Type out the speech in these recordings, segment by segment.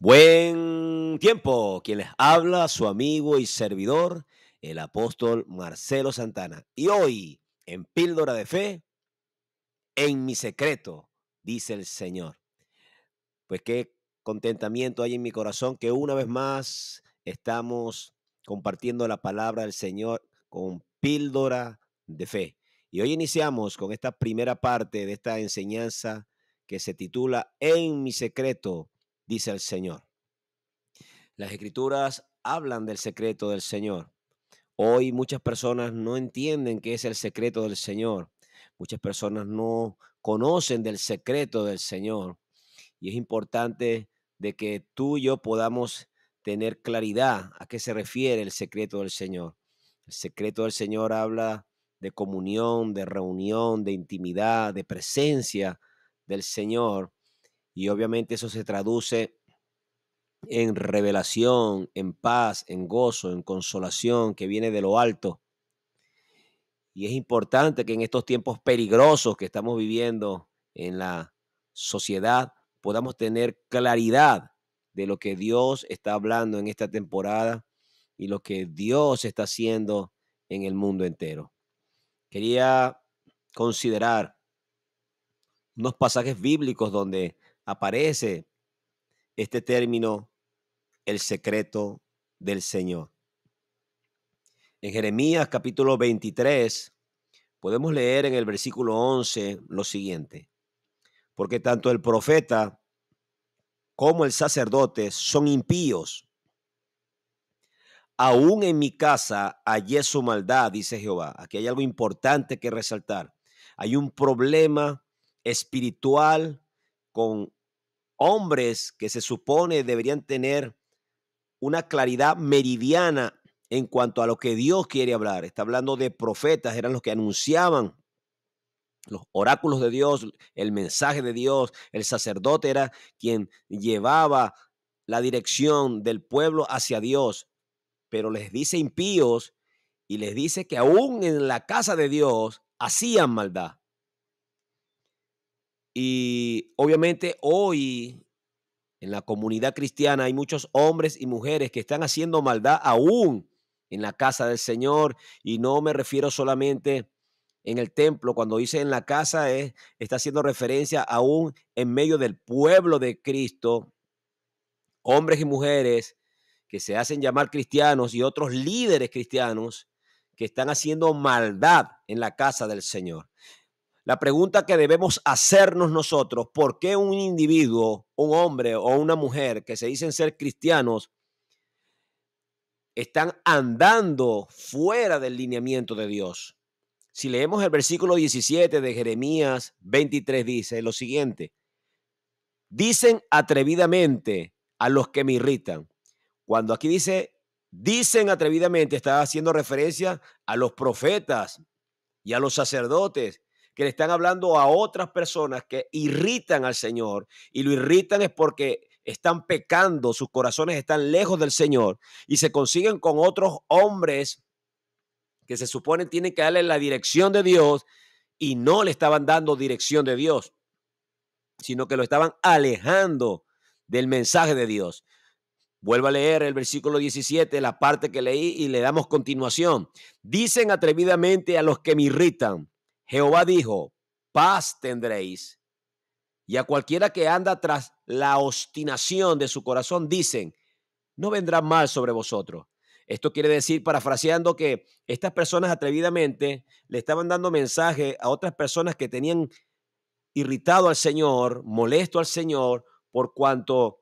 Buen tiempo, quien les habla, su amigo y servidor, el apóstol Marcelo Santana. Y hoy, en Píldora de Fe, en mi secreto, dice el Señor. Pues qué contentamiento hay en mi corazón que una vez más estamos compartiendo la palabra del Señor con Píldora de Fe. Y hoy iniciamos con esta primera parte de esta enseñanza que se titula En mi secreto, dice el Señor. Las escrituras hablan del secreto del Señor. Hoy muchas personas no entienden qué es el secreto del Señor. Muchas personas no conocen del secreto del Señor. Y es importante de que tú y yo podamos tener claridad a qué se refiere el secreto del Señor. El secreto del Señor habla de comunión, de reunión, de intimidad, de presencia del Señor. Y obviamente eso se traduce en revelación, en paz, en gozo, en consolación que viene de lo alto. Y es importante que en estos tiempos peligrosos que estamos viviendo en la sociedad podamos tener claridad de lo que Dios está hablando en esta temporada y lo que Dios está haciendo en el mundo entero. Quería considerar unos pasajes bíblicos donde aparece este término, el secreto del Señor. En Jeremías capítulo 23 podemos leer en el versículo 11 lo siguiente: porque tanto el profeta como el sacerdote son impíos. Aún en mi casa hallé su maldad, dice Jehová. Aquí hay algo importante que resaltar. Hay un problema espiritual con hombres que se supone deberían tener una claridad meridiana en cuanto a lo que Dios quiere hablar. Está hablando de profetas, eran los que anunciaban los oráculos de Dios, el mensaje de Dios. El sacerdote era quien llevaba la dirección del pueblo hacia Dios, pero les dice impíos y les dice que aún en la casa de Dios hacían maldad. Y obviamente hoy en la comunidad cristiana hay muchos hombres y mujeres que están haciendo maldad aún en la casa del Señor, y no me refiero solamente en el templo. Cuando dice en la casa, está haciendo referencia aún en medio del pueblo de Cristo, hombres y mujeres que se hacen llamar cristianos y otros líderes cristianos que están haciendo maldad en la casa del Señor. La pregunta que debemos hacernos nosotros: ¿por qué un individuo, un hombre o una mujer que se dicen ser cristianos están andando fuera del lineamiento de Dios? Si leemos el versículo 17 de Jeremías 23, dice lo siguiente: dicen atrevidamente a los que me irritan. Cuando aquí dice dicen atrevidamente, está haciendo referencia a los profetas y a los sacerdotes que le están hablando a otras personas que irritan al Señor, y lo irritan es porque están pecando, sus corazones están lejos del Señor y se consiguen con otros hombres que se supone tienen que darle la dirección de Dios, y no le estaban dando dirección de Dios, sino que lo estaban alejando del mensaje de Dios. Vuelvo a leer el versículo 17, la parte que leí, y le damos continuación. Dicen atrevidamente a los que me irritan: Jehová dijo, paz tendréis. Y a cualquiera que anda tras la obstinación de su corazón, dicen, no vendrá mal sobre vosotros. Esto quiere decir, parafraseando, que estas personas atrevidamente le estaban dando mensaje a otras personas que tenían irritado al Señor, molesto al Señor, por cuanto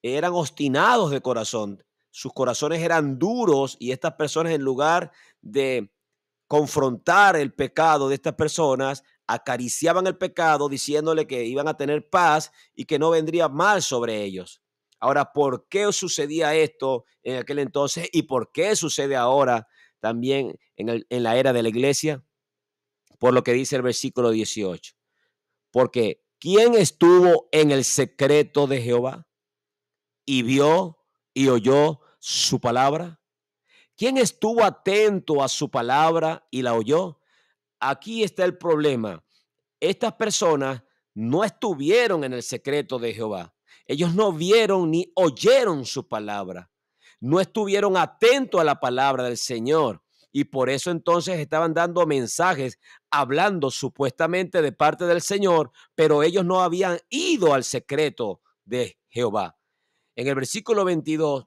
eran obstinados de corazón. Sus corazones eran duros, y estas personas, en lugar de confrontar el pecado de estas personas, acariciaban el pecado diciéndole que iban a tener paz y que no vendría mal sobre ellos. Ahora, ¿por qué sucedía esto en aquel entonces y por qué sucede ahora también en la era de la iglesia? Por lo que dice el versículo 18. Porque ¿quién estuvo en el secreto de Jehová y vio y oyó su palabra? ¿Quién estuvo atento a su palabra y la oyó? Aquí está el problema. Estas personas no estuvieron en el secreto de Jehová. Ellos no vieron ni oyeron su palabra. No estuvieron atentos a la palabra del Señor. Y por eso entonces estaban dando mensajes, hablando supuestamente de parte del Señor, pero ellos no habían ido al secreto de Jehová. En el versículo 22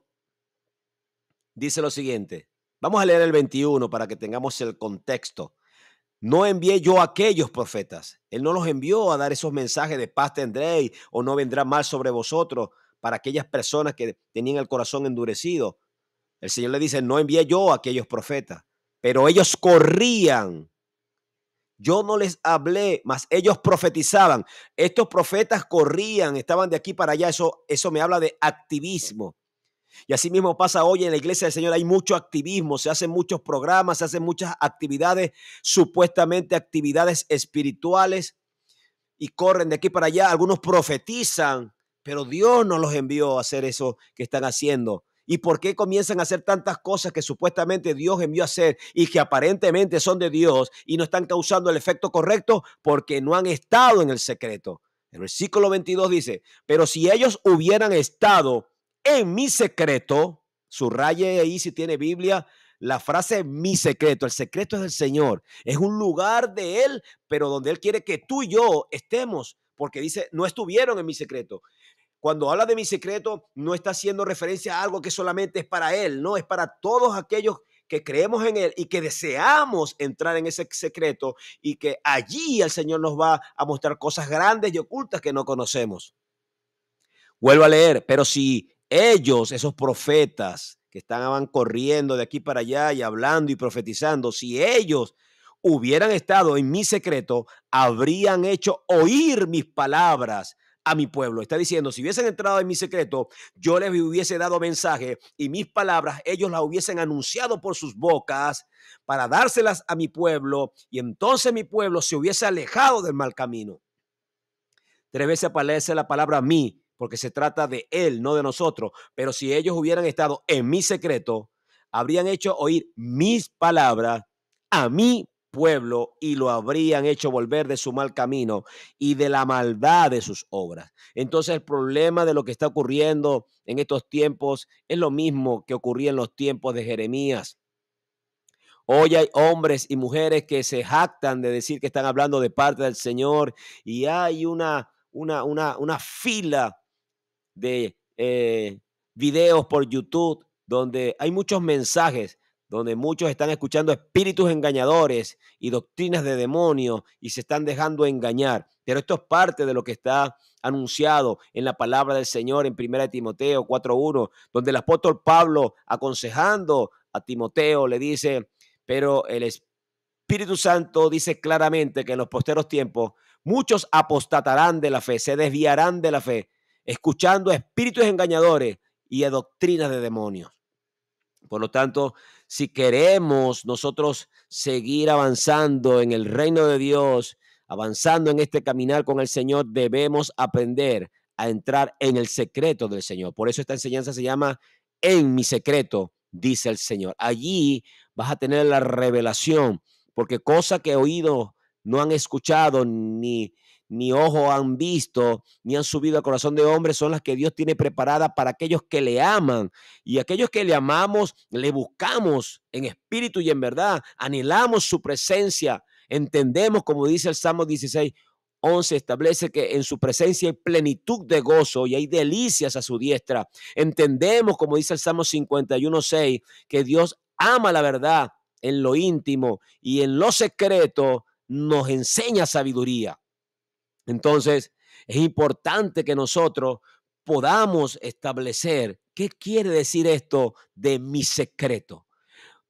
dice lo siguiente. Vamos a leer el 21 para que tengamos el contexto. No envié yo a aquellos profetas. Él no los envió a dar esos mensajes de paz tendréis o no vendrá mal sobre vosotros para aquellas personas que tenían el corazón endurecido. El Señor le dice, no envié yo a aquellos profetas, pero ellos corrían. Yo no les hablé, mas ellos profetizaban. Estos profetas corrían, estaban de aquí para allá. Eso me habla de activismo. Y así mismo pasa hoy en la iglesia del Señor. Hay mucho activismo, se hacen muchos programas, se hacen muchas actividades, supuestamente actividades espirituales, y corren de aquí para allá. Algunos profetizan, pero Dios no los envió a hacer eso que están haciendo. ¿Y por qué comienzan a hacer tantas cosas que supuestamente Dios envió a hacer y que aparentemente son de Dios y no están causando el efecto correcto? Porque no han estado en el secreto. El versículo 22 dice, pero si ellos hubieran estado en mi secreto, subraye ahí si tiene Biblia la frase mi secreto. El secreto es del Señor, es un lugar de Él, pero donde Él quiere que tú y yo estemos, porque dice, no estuvieron en mi secreto. Cuando habla de mi secreto, no está haciendo referencia a algo que solamente es para Él, no, es para todos aquellos que creemos en Él y que deseamos entrar en ese secreto, y que allí el Señor nos va a mostrar cosas grandes y ocultas que no conocemos. Vuelvo a leer, pero si ellos, esos profetas que estaban corriendo de aquí para allá y hablando y profetizando, si ellos hubieran estado en mi secreto, habrían hecho oír mis palabras a mi pueblo. Está diciendo, si hubiesen entrado en mi secreto, yo les hubiese dado mensaje y mis palabras ellos las hubiesen anunciado por sus bocas para dárselas a mi pueblo, y entonces mi pueblo se hubiese alejado del mal camino. 3 veces aparece la palabra mí, porque se trata de Él, no de nosotros. Pero si ellos hubieran estado en mi secreto, habrían hecho oír mis palabras a mi pueblo y lo habrían hecho volver de su mal camino y de la maldad de sus obras. Entonces el problema de lo que está ocurriendo en estos tiempos es lo mismo que ocurría en los tiempos de Jeremías. Hoy hay hombres y mujeres que se jactan de decir que están hablando de parte del Señor, y hay una fila de videos por YouTube donde hay muchos mensajes, donde muchos están escuchando espíritus engañadores y doctrinas de demonios y se están dejando engañar. Pero esto es parte de lo que está anunciado en la palabra del Señor en 1 Timoteo 4:1, donde el apóstol Pablo, aconsejando a Timoteo, le dice, pero el Espíritu Santo dice claramente que en los posteros tiempos muchos apostatarán de la fe, se desviarán de la fe, escuchando a espíritus engañadores y a doctrinas de demonios. Por lo tanto, si queremos nosotros seguir avanzando en el reino de Dios, avanzando en este caminar con el Señor, debemos aprender a entrar en el secreto del Señor. Por eso esta enseñanza se llama En mi secreto, dice el Señor. Allí vas a tener la revelación, porque cosa que oídos no han escuchado, ni ojos han visto, ni han subido al corazón de hombre, son las que Dios tiene preparadas para aquellos que le aman. Y aquellos que le amamos, le buscamos en espíritu y en verdad, anhelamos su presencia. Entendemos, como dice el Salmo 16:11, establece que en su presencia hay plenitud de gozo y hay delicias a su diestra. Entendemos, como dice el Salmo 51:6, que Dios ama la verdad en lo íntimo y en lo secreto nos enseña sabiduría. Entonces, es importante que nosotros podamos establecer qué quiere decir esto de mi secreto.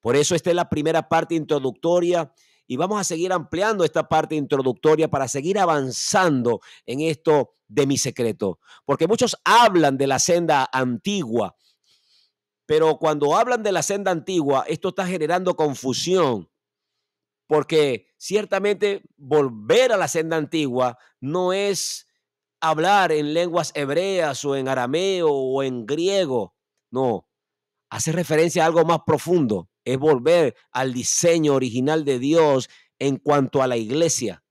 Por eso esta es la primera parte introductoria, y vamos a seguir ampliando esta parte introductoria para seguir avanzando en esto de mi secreto. Porque muchos hablan de la senda antigua, pero cuando hablan de la senda antigua, esto está generando confusión. Porque ciertamente volver a la senda antigua no es hablar en lenguas hebreas o en arameo o en griego. No, hace referencia a algo más profundo. Es volver al diseño original de Dios en cuanto a la iglesia.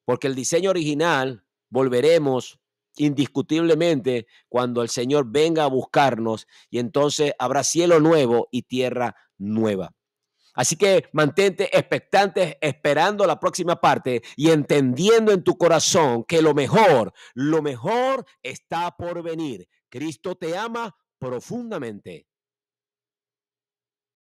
Porque el diseño original, volveremos indiscutiblemente cuando el Señor venga a buscarnos y entonces habrá cielo nuevo y tierra nueva. Así que mantente expectante esperando la próxima parte y entendiendo en tu corazón que lo mejor está por venir. Cristo te ama profundamente.